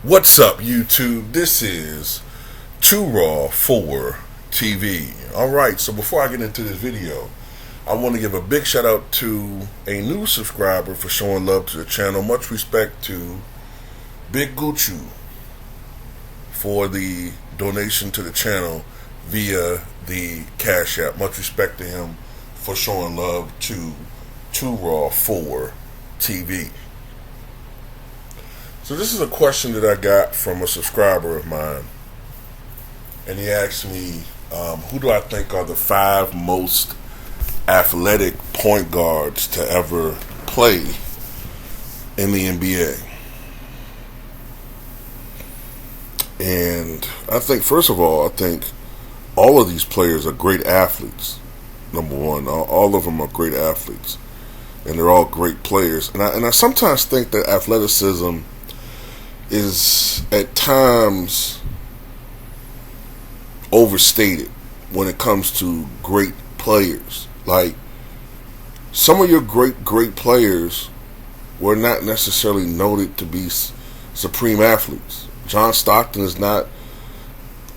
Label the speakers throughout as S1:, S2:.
S1: What's up, YouTube? This is Too Raw for TV. Alright, so before I get into this video, I want to give a big shout out to a new subscriber for showing love to the channel. Much respect to Big Gucci for the donation to the channel via the Cash App. Much respect to him for showing love to Too Raw for TV. So this is a question that I got from a subscriber of mine, and he asked me, who do I think are the 5 most athletic point guards to ever play in the NBA? And I think, first of all, I think all of these players are great athletes. Number one, all of them are great athletes, and they're all great players. And I sometimes think that athleticism is at times overstated when it comes to great players. Like, some of your great players were not necessarily noted to be supreme athletes. John Stockton is not,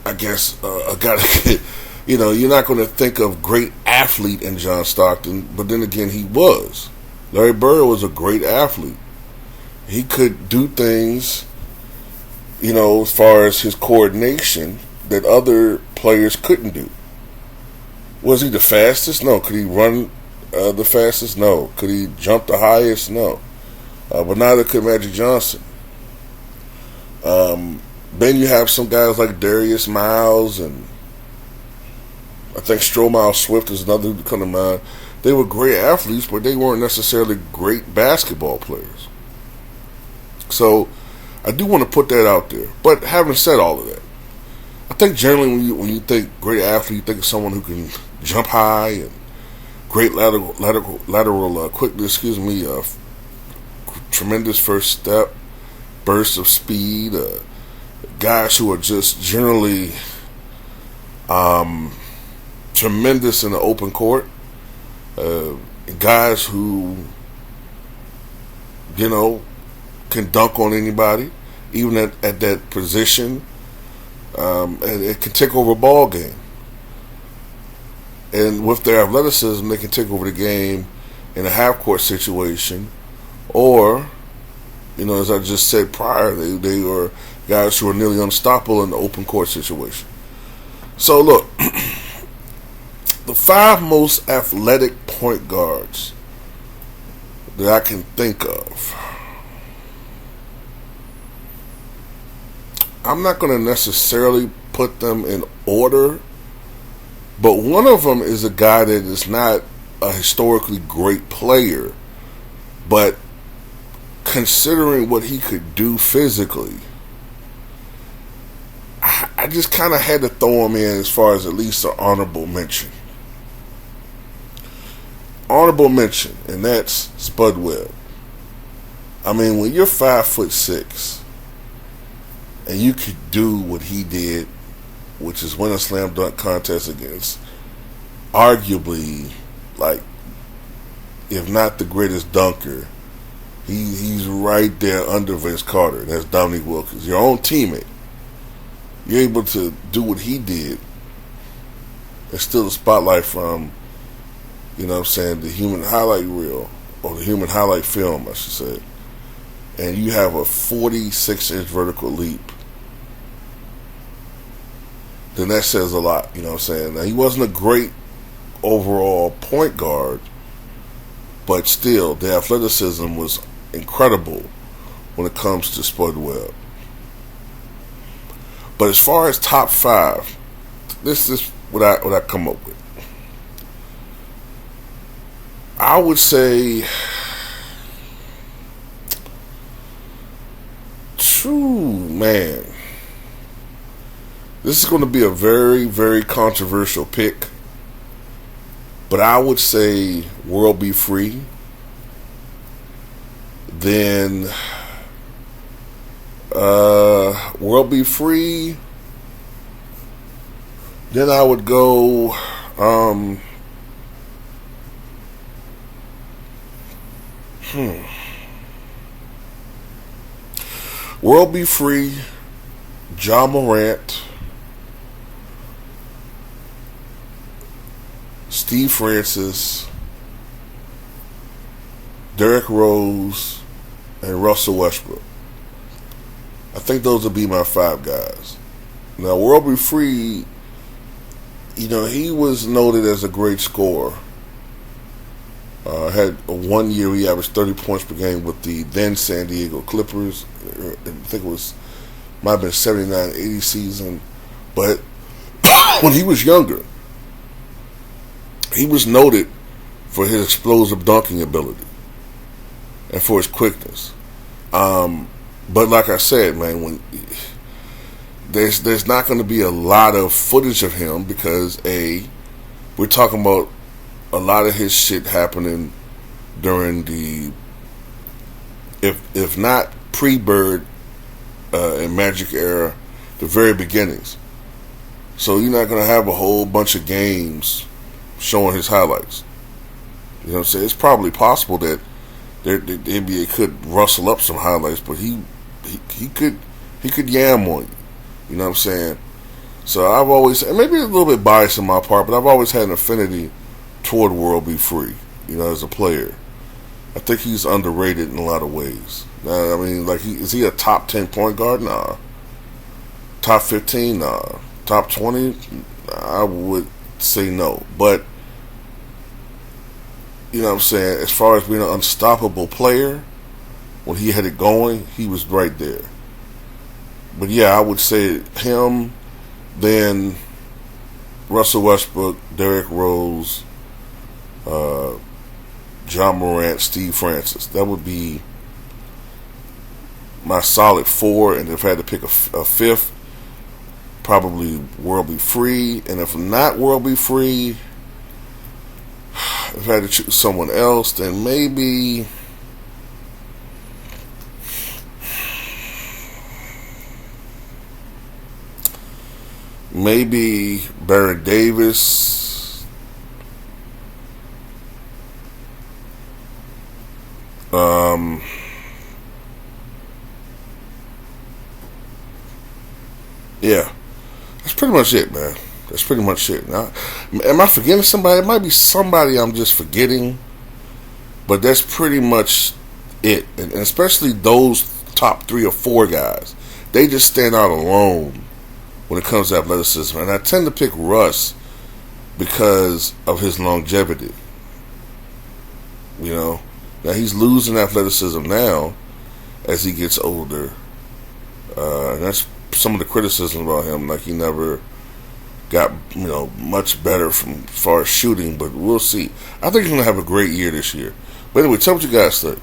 S1: I guess, a guy that, you're not going to think of great athlete in John Stockton, but then again, he was. Larry Bird was a great athlete. He could do things, as far as his coordination that other players couldn't do. Was he the fastest? No. Could he run the fastest? No. Could he jump the highest? No. But neither could Magic Johnson. Then you have some guys like Darius Miles, and I think Stromile Swift is another who come to mind. They were great athletes, but they weren't necessarily great basketball players. So I do want to put that out there. But having said all of that, I think generally when you think great athlete, you think of someone who can jump high and great lateral quickness. Tremendous first step, bursts of speed. Guys who are just generally tremendous in the open court. Guys who can dunk on anybody, even at that position, and it can take over a ball game. And with their athleticism, they can take over the game in a half-court situation, or, as I just said prior, they are guys who are nearly unstoppable in the open court situation. So look, the 5 most athletic point guards that I can think of, I'm not going to necessarily put them in order, but one of them is a guy that is not a historically great player, but considering what he could do physically, I just kind of had to throw him in as far as at least an honorable mention. Honorable mention, and that's Spud Webb. I mean, when you're 5'6", and you could do what he did, which is win a slam dunk contest against arguably, like, if not the greatest dunker, he's right there under Vince Carter. That's Dominique Wilkins, your own teammate. You're able to do what he did and steal the spotlight from, the human highlight reel, or the human highlight film, I should say. And you have a 46-inch vertical leap. Then that says a lot, Now, he wasn't a great overall point guard, but still, the athleticism was incredible when it comes to Spud Webb. But as far as top 5, this is what I come up with. I would say, man, this is going to be a very, very controversial pick, but I would say World Be Free. Then World Be Free. Then I would go World Be Free, Ja Morant, Steve Francis, Derrick Rose, and Russell Westbrook. I think those would be my 5 guys. Now, World Be Free, he was noted as a great scorer. Had a 1 year he averaged 30 points per game with the then San Diego Clippers. I think might have been 79-80 season. But when he was younger, he was noted for his explosive dunking ability and for his quickness. But like I said, man, when there's not going to be a lot of footage of him because we're talking about a lot of his shit happening during the, if not pre-Bird and Magic era, the very beginnings. So you're not going to have a whole bunch of games showing his highlights. You know what I'm saying? It's probably possible that the NBA could rustle up some highlights, but he could yam on you. You know what I'm saying? So I've always, and maybe a little bit biased on my part, but I've always had an affinity toward World Be Free, as a player. I think he's underrated in a lot of ways. I mean, like, is he a top 10 point guard? Nah. Top 15? Nah. Top 20? I would say no. But, you know what I'm saying, as far as being an unstoppable player, when he had it going, he was right there. But yeah, I would say him, then Russell Westbrook, Derrick Rose, Ja Morant, Steve Francis. That would be my solid 4, and if I had to pick a 5th, probably World Be Free, and if not World Be Free, if I had to choose someone else, then maybe Baron Davis. Yeah, that's pretty much it, man. That's pretty much it. Now, am I forgetting somebody? It might be somebody I'm just forgetting, but that's pretty much it. And especially those top 3 or 4 guys, they just stand out alone when it comes to athleticism. And I tend to pick Russ because of his longevity. Now he's losing athleticism now as he gets older. And that's some of the criticism about him. Like, he never got, much better from as far as shooting, but we'll see. I think he's going to have a great year this year. But anyway, tell me what you guys think.